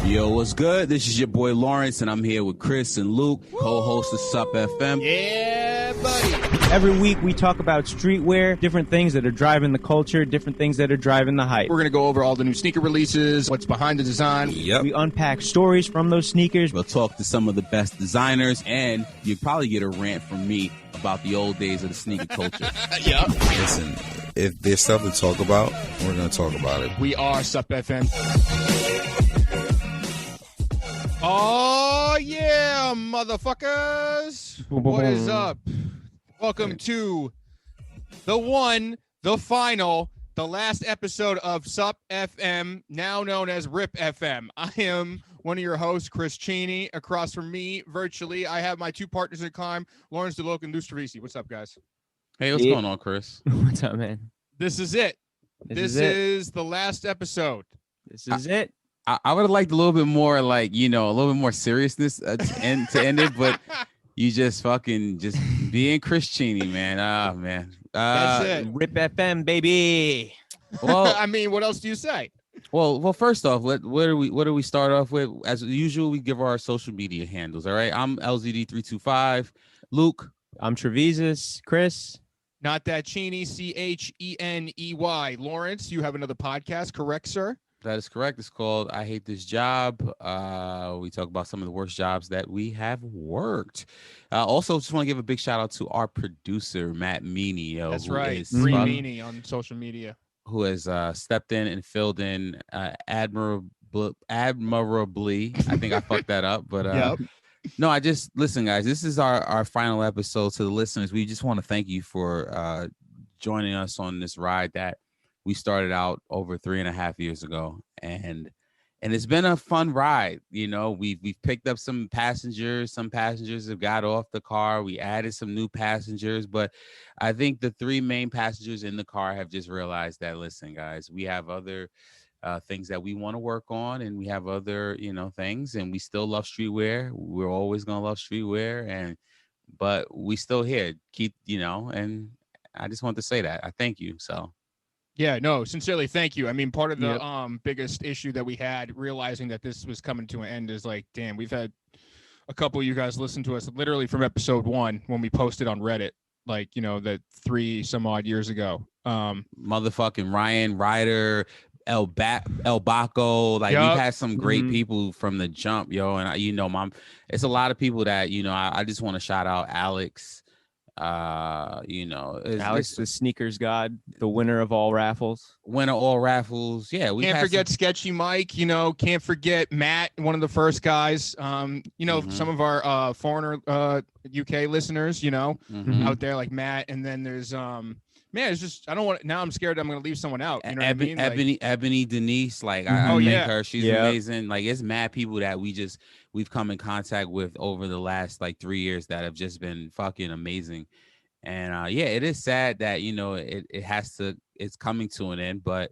Yo, what's good? This is your boy Lawrence, and I'm here with Chris and Luke, co-host of SupFM. Yeah, buddy. Every week we talk about streetwear, different things that are driving the culture, different things that are driving the hype. We're going to go over all the new sneaker releases, what's behind the design. Yep. We unpack stories from those sneakers. We'll talk to some of the best designers, and you'll probably get a rant from me about the old days of the sneaker culture. Yep. Listen, if there's stuff to talk about, we're going to talk about it. We are SupFM. Oh, yeah, motherfuckers. What is up? Welcome to the one, the final, the last episode of SupFM, now known as R.I.P FM. I am one of your hosts, Chris Cheney. Across from me, virtually, I have my two partners in crime, Lawrence DeLoc and Luce Teresi. What's up, guys? Hey, what's going on, Chris? What's up, man? This is it. This is the last episode. This is it. I would have liked a little bit more, like, you know, a little bit more seriousness to end it, but you just being Chris Cheney, man. Ah, man. That's it. R.I.P FM, baby. Well, I mean, what else do you say? Well, first off, what do we start off with? As usual, we give our social media handles. All right, I'm LZD325. Luke, I'm Trevisus. Chris. Not that Cheney, Cheney. Lawrence, you have another podcast, correct, sir? that is correct. It's called I Hate This Job. We talk about some of the worst jobs that we have worked. Also, just want to give a big shout out to our producer, Matt Meany. That's right, Free Meany on social media. Who has stepped in and filled in admirably. I think I fucked that up, but Yep. no, listen, guys, this is our final episode. To the listeners, we just want to thank you for joining us on this ride that we started out over 3.5 years ago, and it's been a fun ride. You know, we've picked up some passengers. Some passengers have got off the car. We added some new passengers, but I think the three main passengers in the car have just realized that, listen, guys, we have other things that we want to work on, and we have other, things, and we still love streetwear. We're always going to love streetwear, but we still here. And I just want to say that I thank you. So. Yeah, no, sincerely, thank you. I mean, part of the biggest issue that we had realizing that this was coming to an end is like, damn, we've had a couple of you guys listen to us literally from episode 1 when we posted on Reddit, like, that 3 some odd years ago. Motherfucking Ryan Ryder, El Baco, like we've had some great people from the jump, yo. And it's a lot of people that, I just want to shout out Alex. Alex, the sneakers god, the winner of all raffles. Yeah, we can't forget Sketchy Mike. Can't forget Matt, one of the first guys. Some of our foreigner UK listeners, out there like Matt, and then there's man, it's just I don't want. Now I'm scared I'm going to leave someone out. You know what I mean? Ebony Denise, like I thank her. She's amazing. Like it's mad people that we've come in contact with over the last like 3 years that have just been fucking amazing. And it is sad that it's coming to an end, but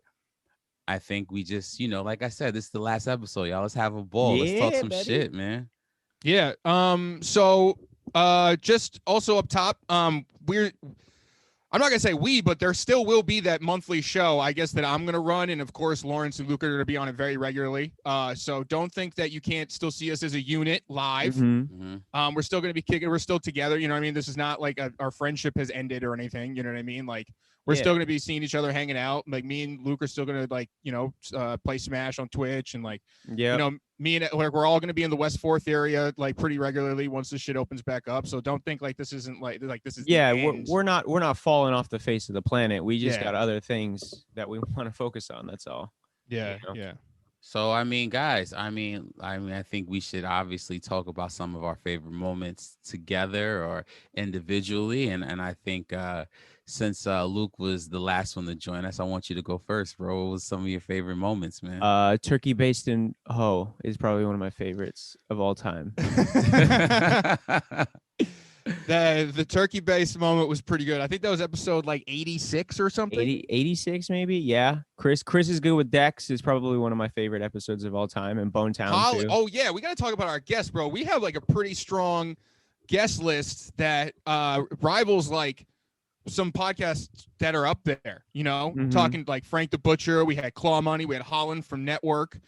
I think we just like I said, this is the last episode, y'all. Let's have a ball. Let's talk some shit, man. Yeah. So just also up top, I'm not going to say we, but there still will be that monthly show, I guess, that I'm going to run. And, of course, Lawrence and Luke are going to be on it very regularly. So don't think that you can't still see us as a unit live. We're still going to be kicking. We're still together. You know what I mean? This is not like our friendship has ended or anything. You know what I mean? Like, we're still going to be seeing each other hanging out. Like, me and Luke are still going to, play Smash on Twitch. And, me and we're all going to be in the West 4th area like pretty regularly once this shit opens back up. So don't think like this isn't like this is we're not falling off the face of the planet. We just got other things that we want to focus on. That's all. Yeah. So I mean, guys, I think we should obviously talk about some of our favorite moments together or individually, and I think since Luke was the last one to join us, I want you to go first, bro. What was some of your favorite moments, man? Turkey based in Ho is probably one of my favorites of all time. The turkey based moment was pretty good. I think that was episode like 86 or something. 86 maybe. Yeah. Chris is good with Dex is probably one of my favorite episodes of all time, and Bone Town too. Oh yeah, we got to talk about our guests, bro. We have like a pretty strong guest list that rivals like some podcasts that are up there, talking like Frank the Butcher. We had Claw Money. We had Holland from Network.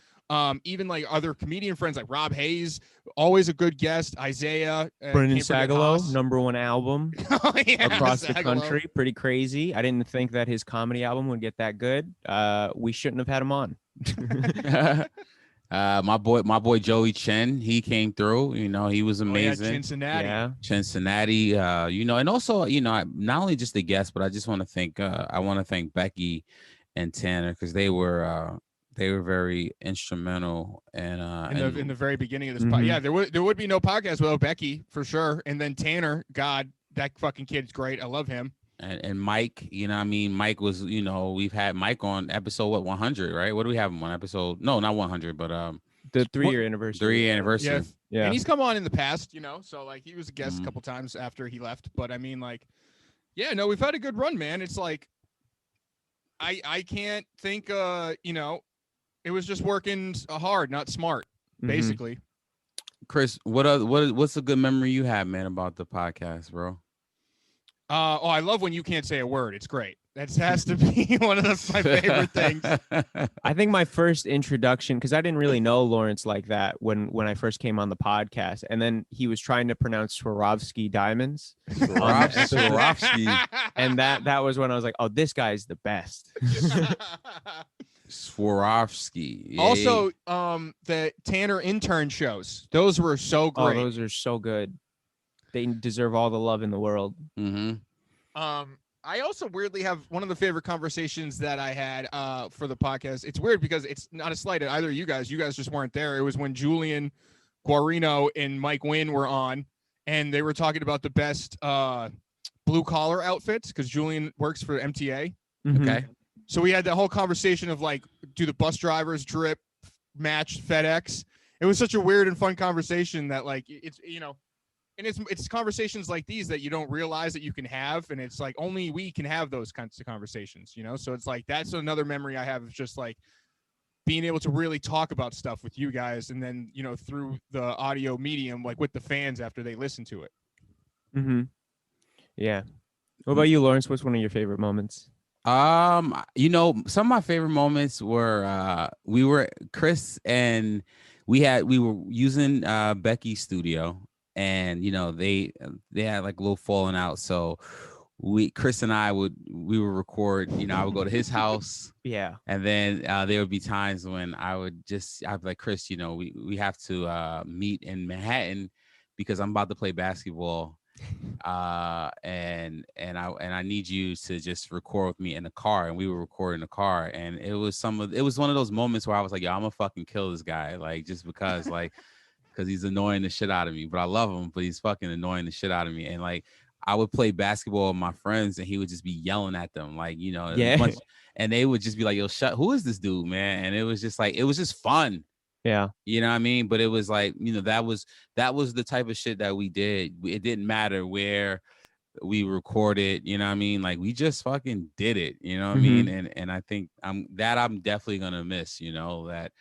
Even like other comedian friends like Rob Hayes, always a good guest. Isaiah, Brendan can't forget Sagalow, Haas. #1 album Oh, yeah, across the Sagalow. country. Pretty crazy. I didn't think that his comedy album would get that good. We shouldn't have had him on. My boy Joey Chen, he came through. You know, he was amazing. Oh, yeah, Cincinnati. Yeah. Cincinnati. You know, and also, you know, not only just the guests, but I just want to thank Becky and Tanner, because they were very instrumental In the very beginning of this, Mhm. yeah, there would be no podcast without Becky for sure, and then Tanner. God, that fucking kid's great. I love him. and Mike. You know, what I mean, Mike was. You know, we've had Mike on episode 100, right? What do we have him on episode? No, not 100, but The 3-year anniversary. 3-year anniversary. Yeah. Yeah. And he's come on in the past, you know, so like he was a guest Mhm. a couple times after he left. But I mean, like, yeah, no, we've had a good run, man. It's like I can't think you know, it was just working hard, not smart, Mhm. basically. Chris, what's a good memory you have, man, about the podcast, bro? I love when you can't say a word. It's great. That has to be one of my favorite things. I think my first introduction, because I didn't really know Lawrence like that when I first came on the podcast, and then he was trying to pronounce Swarovski diamonds, Swarovski. and that was when I was like, oh, this guy's the best. Swarovski. Yeah, Also, the Tanner intern shows. Those were so Oh, great. those are so good. They deserve all the love in the world. Mm-hmm. I also weirdly have one of the favorite conversations that I had for the podcast. It's weird because it's not a slight at either of you guys. You guys just weren't there. It was when Julian Guarino and Mike Wynn were on, and they were talking about the best blue collar outfits because Julian works for MTA. Mhm. Okay. So we had that whole conversation of like, do the bus drivers drip match FedEx? It was such a weird and fun conversation that like it's, you know, and it's conversations like these that you don't realize that you can have, and it's like only we can have those kinds of conversations, you know. So it's like that's another memory I have of just like being able to really talk about stuff with you guys, and then you know through the audio medium, like with the fans after they listen to it. Mm-hmm. Yeah. What about you, Lawrence? What's one of your favorite moments? You know, some of my favorite moments were we were Chris and we were using Becky's studio, and you know they had like a little falling out, so Chris and I would record. You know, I would go to his house. Yeah. And then there would be times when I'd be like, Chris, you know, we have to meet in Manhattan because I'm about to play basketball. And I need you to just record with me in the car. And we were recording in the car. And it was one of those moments where I was like, yo, I'm gonna fucking kill this guy. Like, just because he's annoying the shit out of me, but I love him, but he's fucking annoying the shit out of me. And like, I would play basketball with my friends and he would just be yelling at them. Like, you know, Yeah. and they would just be like, yo, who is this dude, man? And it was just like, it was just fun. Yeah. You know what I mean? But it was like, you know, that was the type of shit that we did. It didn't matter where we recorded, you know what I mean? Like, we just fucking did it, you know what I mean? And I think I'm definitely gonna miss, you know, that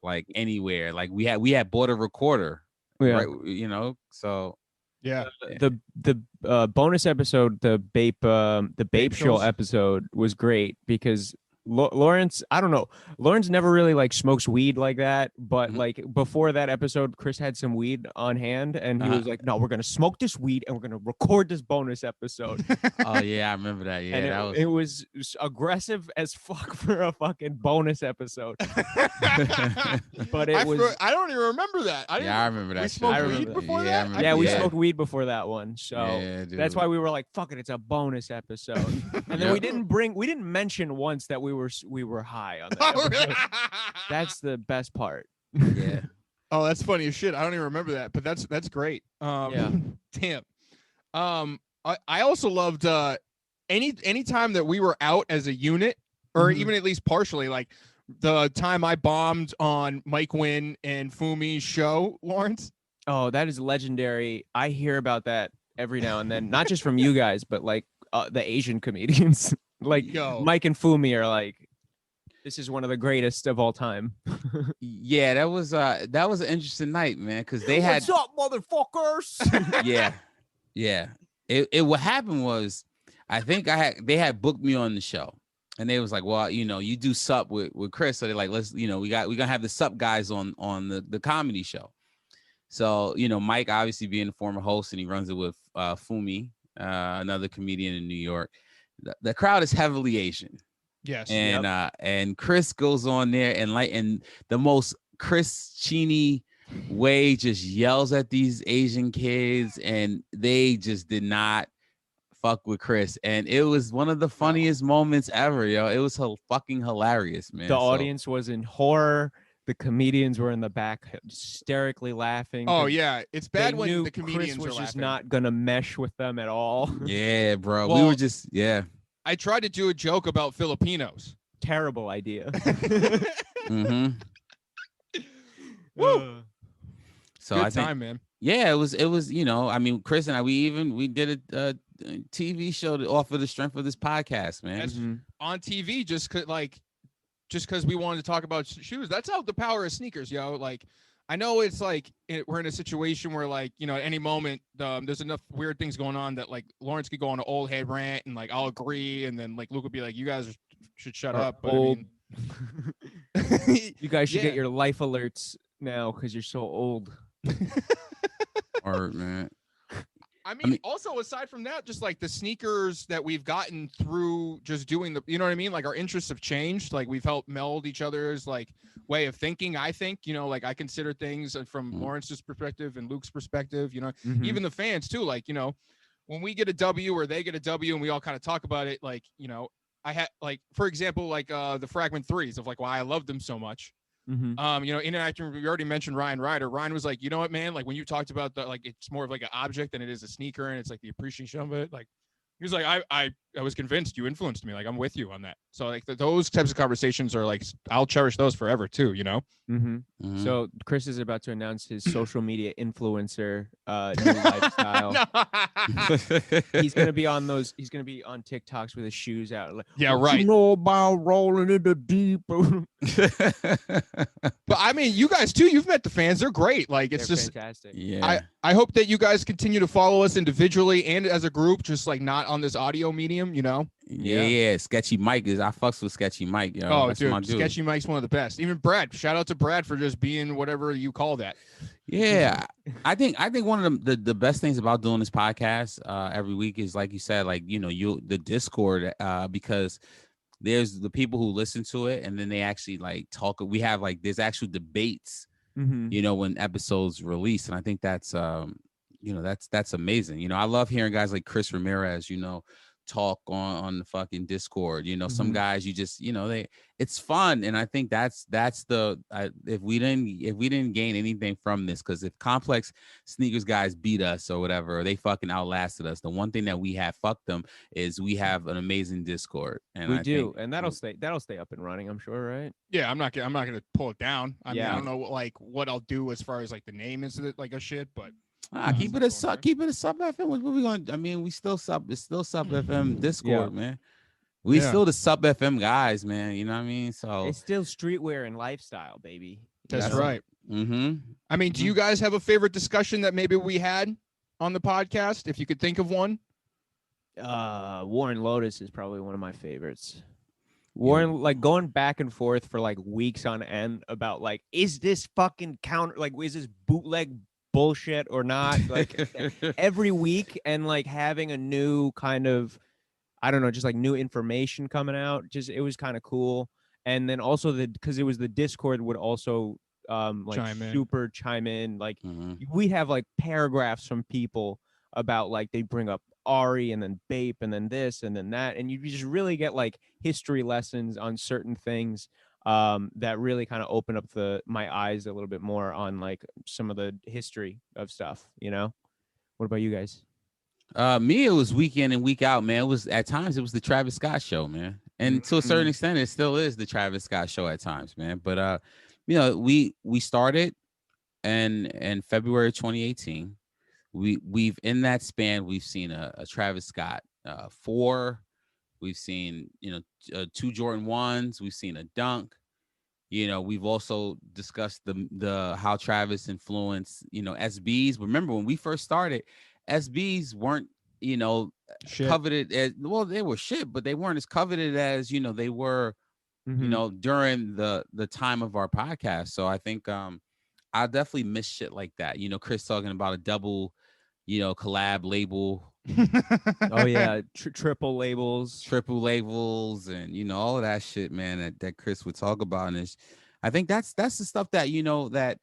like anywhere. Like we had bought a recorder, Yeah. right? You know, so Yeah. The bonus episode, the Bape Show Shows. episode was great because Lawrence, I don't know, Lawrence never really like smokes weed like that, but like before that episode, Chris had some weed on hand and he was like, no, we're gonna smoke this weed and we're gonna record this bonus episode. oh yeah, I remember that. Yeah, And it was aggressive as fuck for a fucking bonus episode. But it was I don't even remember that. I remember that. We shit. smoked I weed remember that. before Yeah, I that? remember yeah, we that. smoked weed before that one. So Yeah, that's dude. why we were like, fuck it, it's a bonus episode. And then we didn't mention once that we were high on that episode. That's the best part. Yeah. Oh, that's funny as shit. I don't even remember that, but that's great. Yeah. Damn. I also loved any time that we were out as a unit, or even at least partially, like the time I bombed on Mike Wynn and Fumi's show, Lawrence. Oh, that is legendary. I hear about that every now and then, not just from you guys, but like the Asian comedians. Like Yo. Mike and Fumi are like, this is one of the greatest of all time. Yeah, that was an interesting night, man, because they had What's up, motherfuckers? yeah. It what happened was, I think they had booked me on the show, and they was like, well, you do sup with Chris, so they're like, let's, we're gonna have the sup guys on the comedy show. So Mike obviously being the former host, and he runs it with Fumi, another comedian in New York. The crowd is heavily Asian. Yes. And Chris goes on there and the most Chris Cheney way just yells at these Asian kids, and they just did not fuck with Chris, and it was one of the funniest moments ever, yo. It was fucking hilarious, man. The audience was in horror. The comedians were in the back hysterically laughing. Oh yeah, it's bad when knew the comedians Chris was are just laughing. not gonna mesh with them at all. Yeah, bro. Well, we were just I tried to do a joke about Filipinos. Terrible idea. Mm-hmm. Woo! So Good I think, time, man. yeah, it was. I mean, Chris and I, we did a TV show off of the strength of this podcast, man. That's on TV, just because we wanted to talk about shoes. That's how the power of sneakers, yo. Like, I know it's like we're in a situation where, like, at any moment there's enough weird things going on that, like, Lawrence could go on an old head rant, and, like, I'll agree, and then, like, Luke would be like, you guys should shut up. But old. I mean, You guys should Yeah. get your life alerts now because you're so old. Art, man. I mean, also aside from that, just like the sneakers that we've gotten through just doing the, you know what I mean? Like, our interests have changed. Like, we've helped meld each other's, like, way of thinking. I think, like, I consider things from Lawrence's perspective and Luke's perspective, even the fans too. Like, when we get a W or they get a W and we all kind of talk about it, like, I had, like, for example, like the fragment threes of, like, why I loved them so much. Interacting, we already mentioned Ryan Ryder. Ryan was like, you know what, man, like, when you talked about the, like, it's more of like an object than it is a sneaker, and it's like the appreciation of it. Like, he was like, I was convinced, you influenced me. Like, I'm with you on that. So, like, those types of conversations are, like, I'll cherish those forever too, So Chris is about to announce his social media influencer new lifestyle. He's gonna be on those. He's gonna be on TikToks with his shoes out. Like, Yeah, "What right. You know about rolling in the deep. But I mean, you guys too, you've met the fans. They're great. Like, it's They're just fantastic. Yeah. I hope that you guys continue to follow us individually and as a group, just like not on this audio medium, Yeah. Sketchy Mike I fucks with Sketchy Mike, yo. Oh, That's my dude, Sketchy Mike's one of the best. Even Brad, shout out to Brad for just being whatever you call that. Yeah, I think one of the best things about doing this podcast every week is, like you said, like, the Discord, because there's the people who listen to it, and then they actually, like, talk. We have, like, there's actual debates, when episodes release, and I think that's that's amazing. I love hearing guys like Chris Ramirez, talk on the fucking Discord. Some guys, you just, it's fun, and I think that's if we didn't gain anything from this, because if Complex Sneakers guys beat us or whatever, or they fucking outlasted us, the one thing that we have fucked them is we have an amazing Discord, and We do, and that'll stay up and running, I'm sure, right? Yeah, I'm not gonna pull it down. I mean, Yeah. I don't know what I'll do as far as, like, the name is like a shit, but keep it a SupFM. What we going? I mean, we still it's still SupFM Discord, man. We still the SupFM guys, man. You know what I mean? So It's still streetwear and lifestyle, baby. that's right. Mm-hmm. I mean, do you guys have a favorite discussion that maybe we had on the podcast, if you could think of one? Warren Lotus is probably one of my favorites. Warren, like, going back and forth for, like, weeks on end about, like, is this fucking is this bootleg bullshit or not, like, every week, and, like, having a new kind of, I don't know, just, like, new information coming out. Just, it was kind of cool. And then also because it was the Discord would also like chime in, like, we have, like, paragraphs from people about, like, they bring up Ari and then Bape and then this and then that, and you just really get, like, history lessons on certain things that really kind of open up my eyes a little bit more on, like, some of the history of stuff. What about you guys? Me, it was week in and week out, man. It was, at times, it was the Travis Scott show, man, and to a certain extent, it still is the Travis Scott show at times, man. But we started in February 2018. We've in that span, we've seen a Travis Scott 4. We've seen 2 Jordan 1s. We've seen a dunk. We've also discussed the how Travis influenced SBs. Remember when we first started, SBs weren't you know, Shit. coveted as well. They were shit, but they weren't as coveted as, you know, they were, you Mhm. know, during the time of our podcast. So I think I definitely miss shit like that. You know, Chris talking about a double, you know, collab label, Oh yeah, triple labels. triple labels, and you know, all of that shit, man, that Chris would talk about. And it's, I think that's the stuff that, you know, that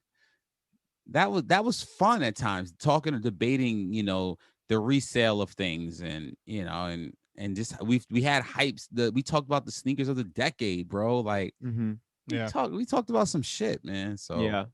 was fun at times, talking or debating, you know, the resale of things, and you know, and just we had hypes. We talked about the sneakers of the decade, bro. Like Mhm. Yeah. we talked about some shit, man. So Yeah.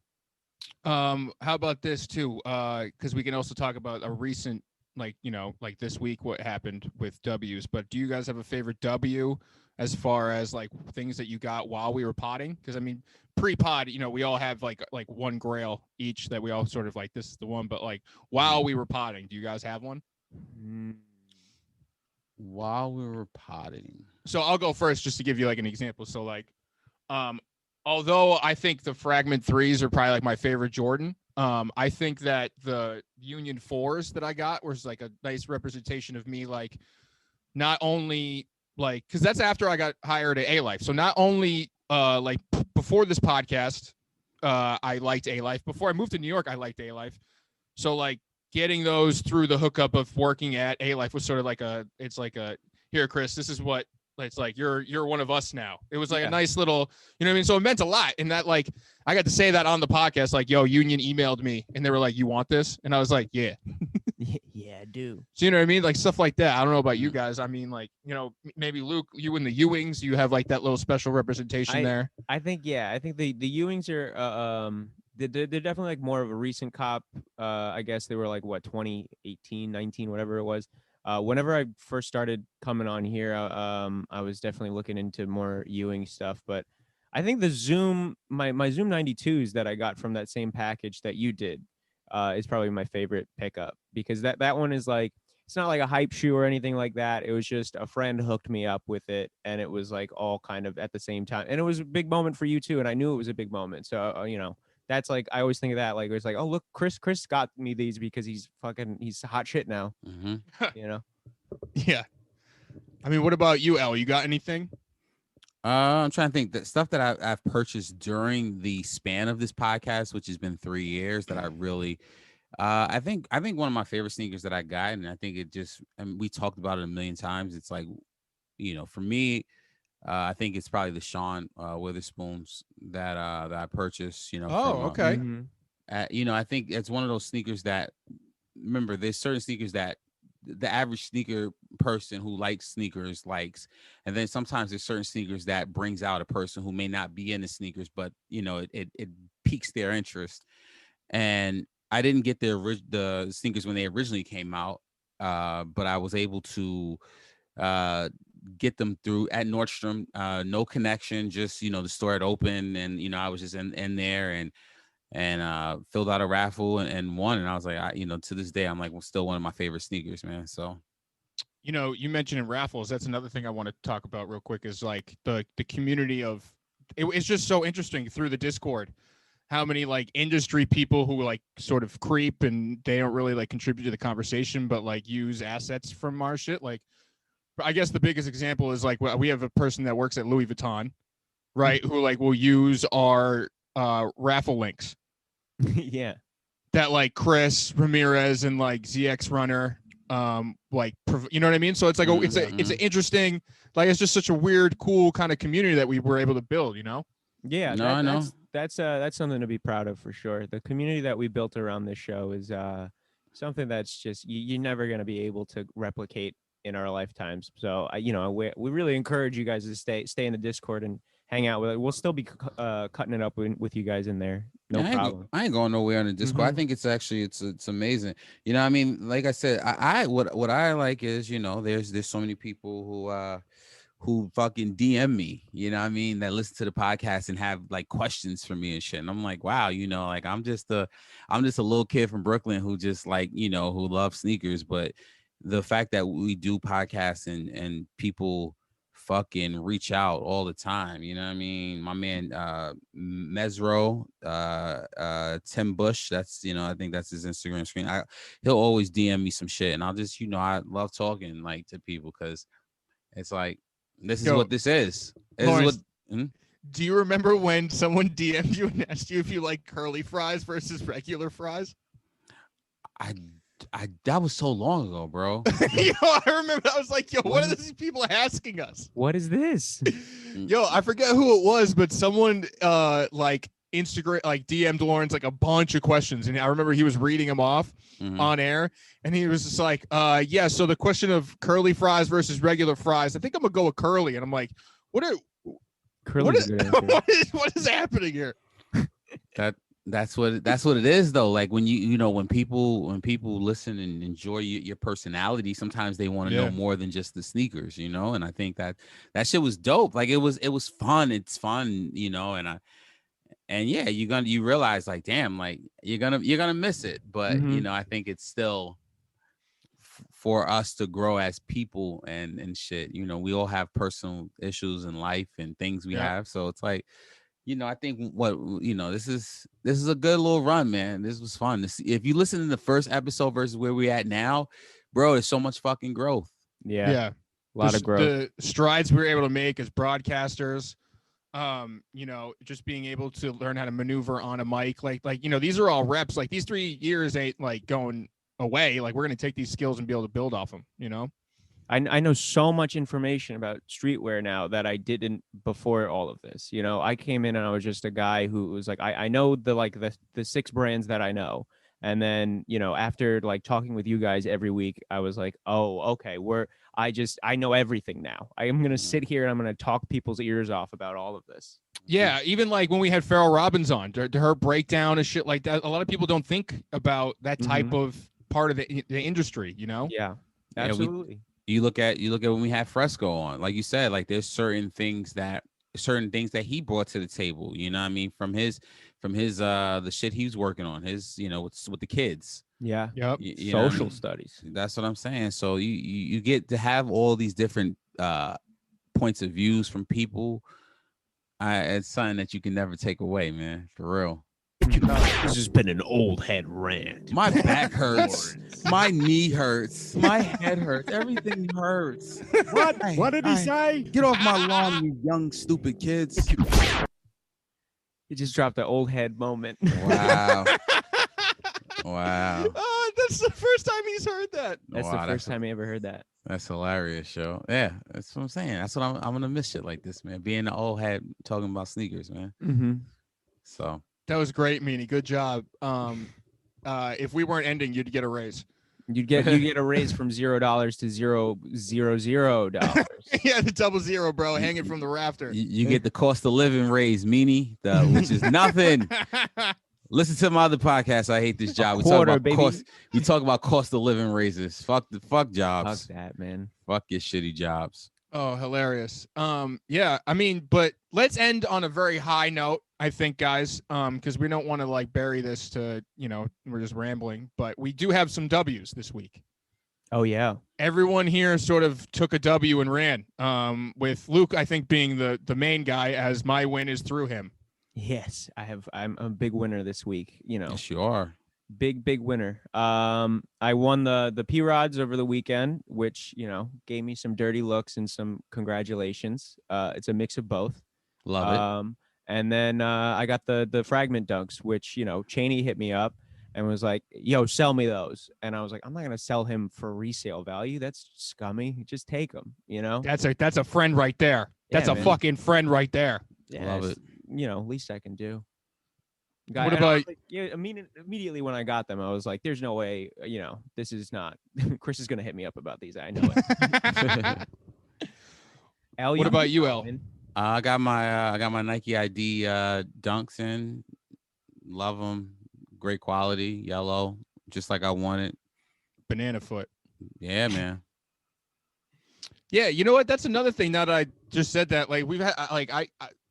How about this too? Because we can also talk about a recent, like, you know, like this week, what happened with W's. But do you guys have a favorite W as far as like things that you got while we were potting? Because I mean, pre-pod, you know, we all have like one grail each that we all sort of like, this is the one. But like while we were potting, do you guys have one? Mm. while we were potting, So I'll go first just to give you like an example. So like, um, although I think the Fragment 3s are probably like my favorite Jordan, I think that the Union 4s that I got was like a nice representation of me, like not only like, because that's after I got hired at A-Life. So not only like before this podcast, I liked A-Life. Before I moved to New York, I liked A-Life. So like getting those through the hookup of working at A-Life was sort of like it's like a, here, Chris, this is what it's like, you're one of us now. It was like Yeah. a nice little, you know what I mean? So it meant a lot. And that, like, I got to say that on the podcast, like, yo, Union emailed me and they were like, you want this? And I was like, yeah. Yeah, I do. So you know what I mean? Like stuff like that. I don't know about you Mhm. guys. I mean, like, you know, maybe Luke, you and the Ewings, you have like that little special representation there. I think I think the Ewings are they're definitely like more of a recent cop. I guess they were like what 2018, 19, whatever it was. Whenever I first started coming on here, I was definitely looking into more Ewing stuff. But I think the Zoom my Zoom 92s that I got from that same package that you did is probably my favorite pickup, because that one is like, it's not like a hype shoe or anything like that. It was just a friend hooked me up with it, and it was like all kind of at the same time. And it was a big moment for you too, and I knew it was a big moment. So you know, that's like, I always think of that, like it's like, oh look, Chris got me these because he's hot shit now. Mhm. You know. Yeah. I mean, what about you, El? You got anything? I'm trying to think, that stuff that I've purchased during the span of this podcast, which has been 3 years, that I really, I think one of my favorite sneakers that I got, and I think it just, I mean, we talked about it a million times. It's like, you know, for me, I think it's probably the Sean Witherspoons that I purchased. You know, Oh, from okay. Mhm. you know, I think it's one of those sneakers that, remember, there's certain sneakers that the average sneaker person who likes sneakers likes, and then sometimes there's certain sneakers that brings out a person who may not be into sneakers, but you know, it piques their interest. And I didn't get the sneakers when they originally came out, but I was able to uh get them through at Nordstrom, no connection, just, you know, the store had opened, and you know, I was just in there, and filled out a raffle, and won. And I was like, you know, to this day, I'm like, well, still one of my favorite sneakers, man. So You know, you mentioned in raffles. That's another thing I want to talk about real quick, is like the community of, it's just so interesting through the Discord how many like industry people who like sort of creep and they don't really like contribute to the conversation, but like use assets from our shit. Like, I guess the biggest example is like, we have a person that works at Louis Vuitton, right? Who like will use our raffle links Yeah. that like Chris Ramirez and like ZX Runner, like, you know what I mean? So it's like, it's an interesting, like, it's just such a weird, cool kind of community that we were able to build, you know? Yeah, No, I know. that's something to be proud of for sure. The community that we built around this show is something that's just you're never going to be able to replicate in our lifetimes. So you know, we really encourage you guys to stay in the Discord and hang out with it. We'll still be cutting it up with you guys in there. No Yeah, problem. I ain't going nowhere on the Discord. I Mhm. think it's actually it's amazing. You know, I mean, like I said, I what I like is, you know, there's so many people who fucking DM me, you know what I mean, that listen to the podcast and have like questions for me and shit. And I'm like, wow, you know, like I'm just a little kid from Brooklyn who just, like, you know, who loves sneakers. But the fact that we do podcasts and people fucking reach out all the time. You know what I mean? My man Mesro, Tim Bush, that's, you know, I think that's his Instagram screen. He'll always DM me some shit, and I'll just, you know, I love talking like to people because it's like, this is what this is. This Lawrence, is what. do you remember when someone DM'd you and asked you if you like curly fries versus regular fries? That was so long ago, bro. Yo, I remember. I was like, yo, what are these people asking us? What is this? Yo, I forget who it was, but someone like Instagram, like DM'd Lawrence like a bunch of questions, and I remember he was reading them off on air, and he was just like, yeah, so the question of curly fries versus regular fries, I think I'm gonna go with curly, and I'm like, what is happening here? That's what it is though. Like when you know when people listen and enjoy your personality, sometimes they want to know more than just the sneakers, you know. And I think that shit was dope. Like it was fun. It's fun, you know. And yeah, you realize like, damn, like you're gonna miss it. But you know, I think it's still for us to grow as people and shit. You know, we all have personal issues in life and things we have. So it's like, you know, I think this is a good little run, man. This was fun. If you listen to the first episode versus where we at now, bro, there's so much fucking growth. Yeah. A lot of growth. The strides we were able to make as broadcasters, you know, just being able to learn how to maneuver on a mic, like, you know, these are all reps. Like these 3 years ain't like going away. Like we're going to take these skills and be able to build off them, you know? I know so much information about streetwear now that I didn't before all of this. You know, I came in and I was just a guy who was like, I know the 6 brands that I know. And then, you know, after like talking with you guys every week, I was like, oh, okay, I know everything now. I am going to sit here and I'm going to talk people's ears off about all of this. Yeah. Even like when we had Farrell Robbins on, to her breakdown and shit like that, a lot of people don't think about that type of part of the industry, you know? Yeah, absolutely. You look at when we had Fresco on, like you said, like there's certain things that he brought to the table, you know what I mean, from his the shit he was working on, his, you know, with the kids. Yeah. Yep. Social studies. That's what I'm saying. So you get to have all these different points of views from people. It's something that you can never take away, man, for real. This has been an old head rant. My back hurts. My knee hurts. My head hurts. Everything hurts. What did he say? Get off my lawn, you young, stupid kids. He just dropped the old head moment. Wow. Wow. That's the first time he's heard that. That's the first time he ever heard that. That's hilarious, show. Yeah, that's what I'm saying. That's what I'm gonna miss shit like this, man. Being the old head talking about sneakers, man. Mm-hmm. So that was great, Meanie. Good job. If we weren't ending, you'd get a raise. You get a raise from $0 to $000. Yeah, the 00, bro. Hang it from the rafter. You get the cost of living raise, Meanie, which is nothing. Listen to my other podcast. I hate this job. We talk about cost of living raises. Fuck jobs. Fuck that, man. Fuck your shitty jobs. Oh, hilarious. Yeah, I mean, but let's end on a very high note, I think, guys, because we don't want to like bury this to, you know, we're just rambling, but we do have some W's this week. Oh yeah. Everyone here sort of took a W and ran. With Luke, I think, being the main guy, as my win is through him. Yes, I'm a big winner this week, you know. Yes, you are. Big winner. I won the P-Rods over the weekend, which, you know, gave me some dirty looks and some congratulations. It's a mix of both. Love it. And then I got the Fragment Dunks, which, you know, Cheney hit me up and was like, yo, sell me those. And I was like, I'm not going to sell him for resale value. That's scummy. Just take them, you know? That's a friend right there. That's a fucking friend right there. Yeah, love it. You know, least I can do. What about immediately when I got them, I was like, there's no way, you know, this is not Chris is gonna hit me up about these. I know it. Al, what about you, El? I got my Nike ID Dunks in. Love them. Great quality, yellow, just like I wanted. Banana foot. Yeah, man. Yeah, you know what? That's another thing. Now that I just said that, like we've had I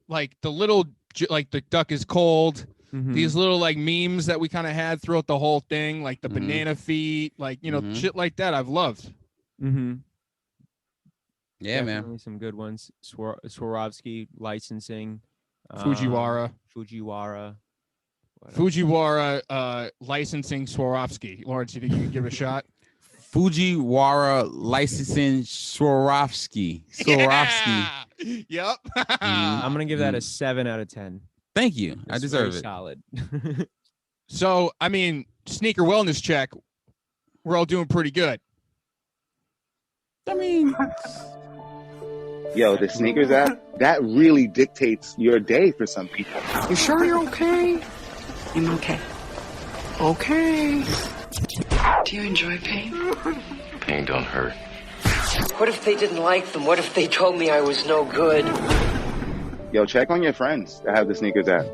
like the little, like the duck is cold. Mm-hmm. These little like memes that we kind of had throughout the whole thing, like the banana feet, like, you know, shit like that. I've loved. Mm-hmm. Yeah, Definitely man. some good ones. Swarovski licensing. Fujiwara. Fujiwara. What else? Fujiwara licensing Swarovski. Lawrence, you think you can give it a shot? Fujiwara licensing Swarovski. Swarovski. Yeah. Yep. I'm gonna give that a 7 out of 10. Thank you. I It's deserve very it. solid. So, I mean, sneaker wellness check. We're all doing pretty good. I mean, Yo, the sneakers app, that really dictates your day for some people. You sure you're okay? I'm okay. Okay. Do you enjoy pain? Pain don't hurt. What if they didn't like them? What if they told me I was no good? Yo, check on your friends that have the sneakers app.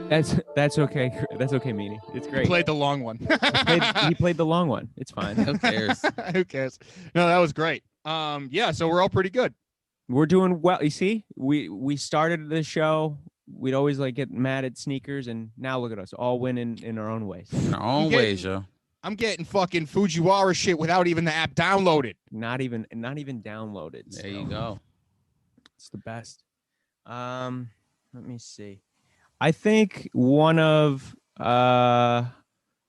That's okay. That's okay, Meanie. It's great. He played the long one. He played the long one. It's fine. who cares? Who cares? No, that was great. Yeah, so we're all pretty good. We're doing well. You see, we started the show. We'd always like get mad at sneakers, and now look at us, all winning in our own ways. In our own ways, yo. I'm getting fucking Fujiwara shit without even the app downloaded. Not even downloaded. There you go. It's the best. Let me see. I think one of let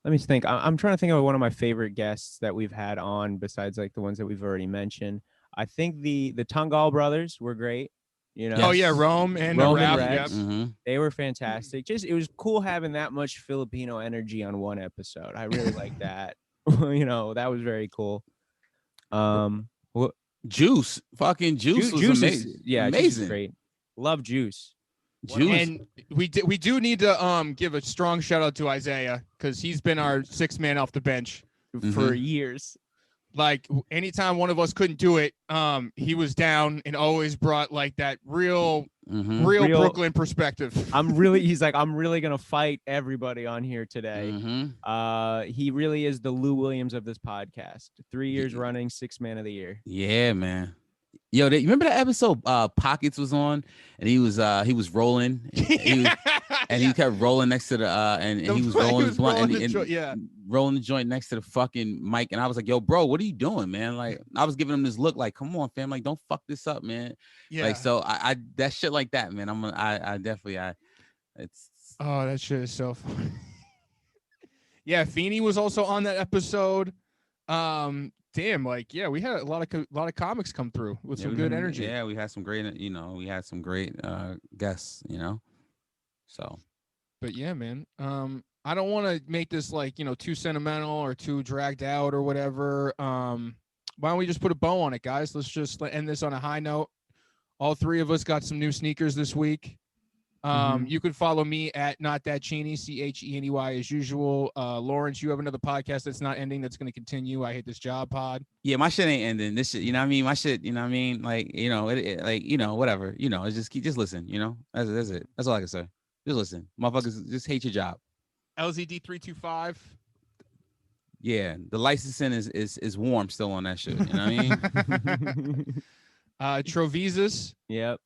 me think. I'm trying to think of one of my favorite guests that we've had on besides like the ones that we've already mentioned. I think the Tungal brothers were great. You know. Oh yeah, Rome and Rome Rap. and Yep. Rex. Mm-hmm. They were fantastic. Just it was cool having that much Filipino energy on one episode. I really like that. You know, that was very cool. Juice. Fucking Juice was Juice amazing. is, yeah, Juice amazing. is great. Love Juice. Juice. And we do need to give a strong shout out to Isaiah because he's been our sixth man off the bench. For years. Like anytime one of us couldn't do it, he was down and always brought like that real Brooklyn perspective. He's like, I'm really gonna fight everybody on here today. Mm-hmm. He really is the Lou Williams of this podcast. 3 years running, 6th man of the year. Yeah, man. Yo, you remember that episode Pockets was on and he was rolling and he kept rolling next to the and he was rolling his blunt and rolling the joint next to the fucking mic, and I was like, yo, bro, what are you doing, man? Like I was giving him this look like, come on, fam, like don't fuck this up, man. Yeah. Like so I that shit like that, man. I definitely it's oh, that shit is so funny. Yeah, Feeney was also on that episode. Damn, like yeah, we had a lot of comics come through with some good energy. Yeah, we had some great, guests, So, but yeah, man. I don't want to make this like too sentimental or too dragged out or whatever. Why don't we just put a bow on it, guys? Let's just end this on a high note. All three of us got some new sneakers this week. You can follow me at Not That Cheney, CHENEY as usual. Lawrence, you have another podcast that's not ending that's going to continue. I Hate This Job pod. Yeah, my shit ain't ending. This shit, you know what I mean? My shit, you know what I mean? Like, whatever. It's just listen, That's it. That's all I can say. Just listen. Motherfuckers, just hate your job. LZD 325. Yeah, the licensing is warm still on that shit. You know what I mean? Trovisas. Yep.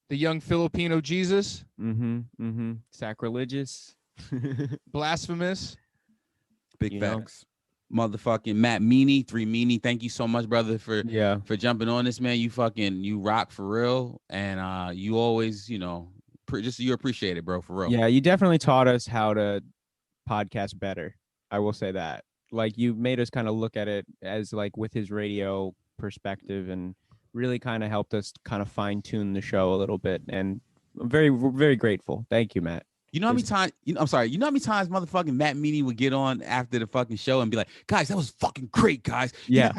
The Young Filipino Jesus. Sacrilegious. Blasphemous. Big facts. Motherfucking Matt Meany, 3 Meany. Thank you so much, brother, for jumping on this, man. You rock for real. And you always, you appreciate it, bro, for real. Yeah, you definitely taught us how to podcast better. I will say that. Like you made us kind of look at it as like with his radio perspective and really kind of helped us kind of fine tune the show a little bit. And I'm very, very grateful. Thank you, Matt. You know how many times, I'm sorry, you know how many times motherfucking Matt Meany would get on after the fucking show and be like, guys, that was fucking great, guys. Yeah.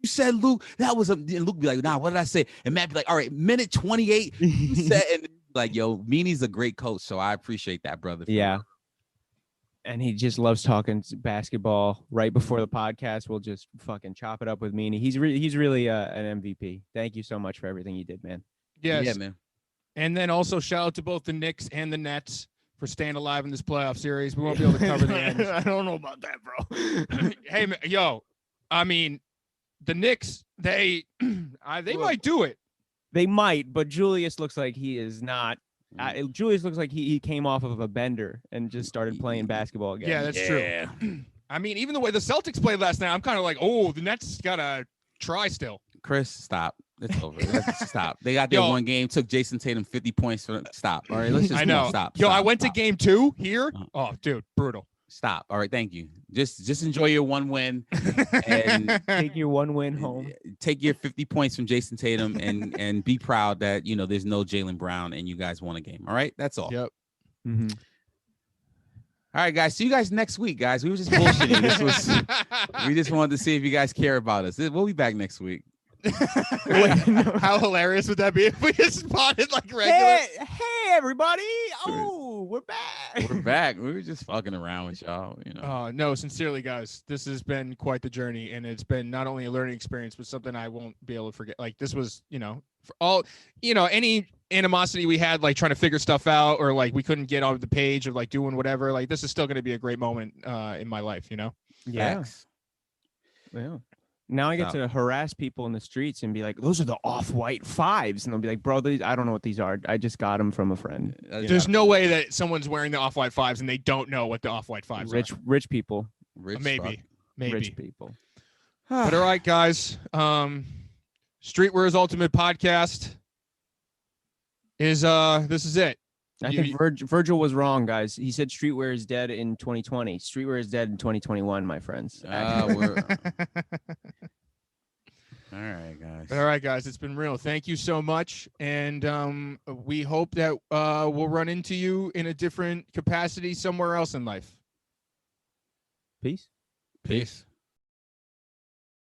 You said, Luke, that was and Luke be like, nah, what did I say? And Matt be like, all right, minute 28. You said, and like, yo, Meany's a great coach. So I appreciate that, brother. Yeah. And he just loves talking basketball. Right before the podcast, we'll just fucking chop it up with Meany. He's really an MVP. Thank you so much for everything you did, man. Yes. Yeah, man. And then also shout out to both the Knicks and the Nets for staying alive in this playoff series. We won't be able to cover the end. I don't know about that, bro. Hey, man, yo, I mean, the Knicks, they might do it. They might, but Julius looks like he is not. Julius looks like he came off of a bender and just started playing basketball again. Yeah, that's true. I mean, even the way the Celtics played last night, I'm kind of like, oh, the Nets gotta try still. Chris, stop. It's over. Stop. They got their one game. Took Jason Tatum 50 points. Stop. All right, let's just. I know. Stop. Yo, stop, I went stop. to game 2 here. Oh, dude, brutal. Stop. All right, thank you. Just enjoy your one win and take your one win home. Take your 50 points from Jason Tatum and be proud that there's no Jaylen Brown and you guys won a game. All right, that's all. Yep. Mm-hmm. All right, guys. See you guys next week, guys. We were just bullshitting. We just wanted to see if you guys care about us. We'll be back next week. How hilarious would that be if we just spotted like regular? Hey, everybody! Oh, we're back. We're back. We were just fucking around with y'all. No, sincerely, guys, this has been quite the journey, and it's been not only a learning experience, but something I won't be able to forget. Like this was, for all, any animosity we had, like trying to figure stuff out, or like we couldn't get on the page of like doing whatever. Like this is still going to be a great moment in my life. Yeah. Facts. Yeah. Now I get to harass people in the streets and be like, those are the off-white 5s. And they'll be like, bro, I don't know what these are. I just got them from a friend. There's no way that someone's wearing the off-white 5s and they don't know what the off-white 5s are. Rich people. Maybe. Rich people. But all right, guys. Streetwear's Ultimate Podcast is this is it. I think Virgil was wrong, guys. He said streetwear is dead in 2020. Streetwear is dead in 2021, my friends. All right, guys. It's been real. Thank you so much. And we hope that we'll run into you in a different capacity somewhere else in life. Peace. Peace.